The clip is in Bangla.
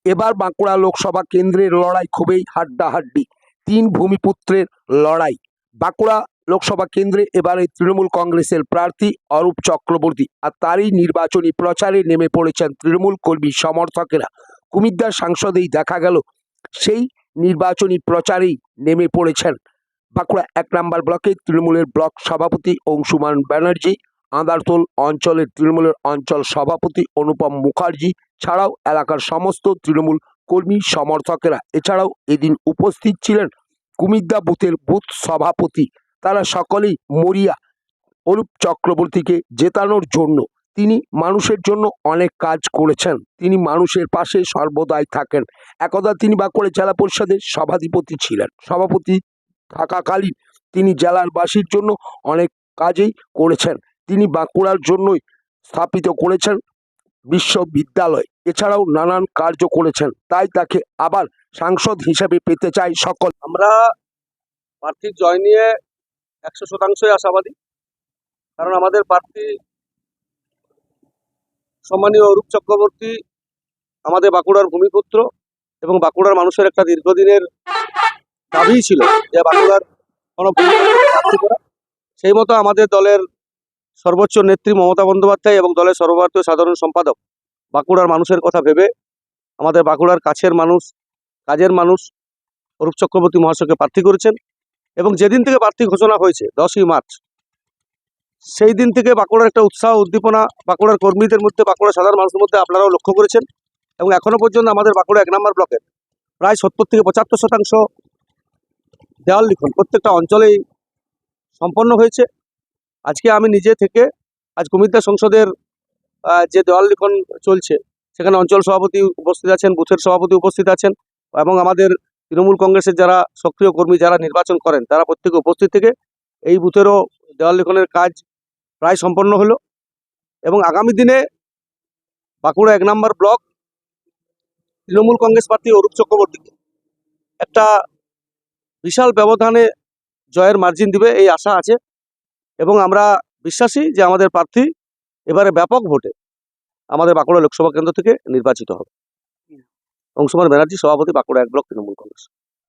এবার বাঁকুড়া লোকসভা কেন্দ্রের লড়াই খুবই হাড্ডাহাড্ডি, তিন ভূমিপুত্রের লড়াই। বাঁকুড়া লোকসভা কেন্দ্রে এবারে তৃণমূল কংগ্রেসের প্রার্থী অরূপ চক্রবর্তী, আর তারই নির্বাচনী প্রচারে নেমে পড়েছেন তৃণমূল কর্মী সমর্থকেরা। কুমিদ্দার সাংসদেই দেখা গেল সেই নির্বাচনী প্রচারেই নেমে পড়েছেন বাঁকুড়া ১ নম্বর ব্লকের তৃণমূলের ব্লক সভাপতি অংশুমান ব্যানার্জি, আদারতোল অঞ্চলের তৃণমূলের অঞ্চল সভাপতি অনুপম মুখার্জি ছাড়াও এলাকার সমস্ত তৃণমূল কর্মী সমর্থকেরা। এছাড়াও এদিন উপস্থিত ছিলেন কুমিদ্দা বুথের বুথ সভাপতি। তারা সকলেই মরিয়া অরূপ চক্রবর্তীকে জেতানোর জন্য। তিনি মানুষের জন্য অনেক কাজ করেছেন, তিনি মানুষের পাশে সর্বদাই থাকেন। একদা তিনি বাঁকুড়া জেলা পরিষদের সভাধিপতি ছিলেন, সভাপতি থাকাকালীন তিনি জেলার বাসীর জন্য অনেক কাজেই করেছেন। তিনি বাঁকুড়ার জন্যই স্থাপিত করেছেন বিশ্ববিদ্যালয়, এছাড়াও নানান কার্য করেছেন। তাই তাকে আবার সাংসদ হিসেবে পেতে চাই সকল। আমরা প্রার্থীর জয় নিয়ে 100% আশাবাদী, কারণ আমাদের প্রার্থী সম্মানীয় অরূপ চক্রবর্তী আমাদের বাঁকুড়ার ভূমিপুত্র এবং বাঁকুড়ার মানুষের একটা দীর্ঘদিনের দাবি ছিল যে বাঁকুড়ার কোনো প্রার্থী করা। সেই মতো আমাদের দলের সর্বোচ্চ নেত্রী মমতা বন্দ্যোপাধ্যায় এবং দলের সর্বভারতীয় সাধারণ সম্পাদক বাঁকুড়ার মানুষের কথা ভেবে আমাদের বাঁকুড়ার কাছের মানুষ, কাজের মানুষ অরূপ চক্রবর্তী মহাশয়কে প্রার্থী করেছেন। এবং যেদিন থেকে প্রার্থী ঘোষণা হয়েছে 10ই মার্চ, সেই দিন থেকে বাঁকুড়ার একটা উৎসাহ উদ্দীপনা বাঁকুড়ার কর্মীদের মধ্যে, বাঁকুড়ার সাধারণ মানুষের মধ্যে আপনারাও লক্ষ্য করেছেন। এবং এখনো পর্যন্ত আমাদের বাঁকুড়া 1 নম্বর ব্লকের প্রায় 70 থেকে 75% দেওয়াল লিখন প্রত্যেকটা অঞ্চলেই সম্পন্ন হয়েছে। আজকে আমি নিজে থেকে আজ কুমিদ্দা সংসদের যে দেওয়াল লিখন চলছে সেখানে অঞ্চল সভাপতি উপস্থিত আছেন, বুথের সভাপতি উপস্থিত আছেন এবং আমাদের তৃণমূল কংগ্রেসের যারা সক্রিয় কর্মী যারা নির্বাচন করেন তারা প্রত্যেকে উপস্থিত থেকে এই বুথেরও দেওয়াল লিখনের কাজ প্রায় সম্পন্ন হলো। এবং আগামী দিনে বাঁকুড়া 1 নম্বর ব্লক তৃণমূল কংগ্রেস প্রার্থী অরূপ চক্রবর্তীকে একটা বিশাল ব্যবধানে জয়ের মার্জিন দিবে এই আশা আছে এবং আমরা বিশ্বাসী যে আমাদের প্রার্থী এবারে ব্যাপক ভোটে আমাদের বাঁকুড়া লোকসভা কেন্দ্র থেকে নির্বাচিত হবে। অংশুমান ব্যানার্জি, সভাপতি, বাঁকুড়া 1 ব্লক তৃণমূল কংগ্রেস।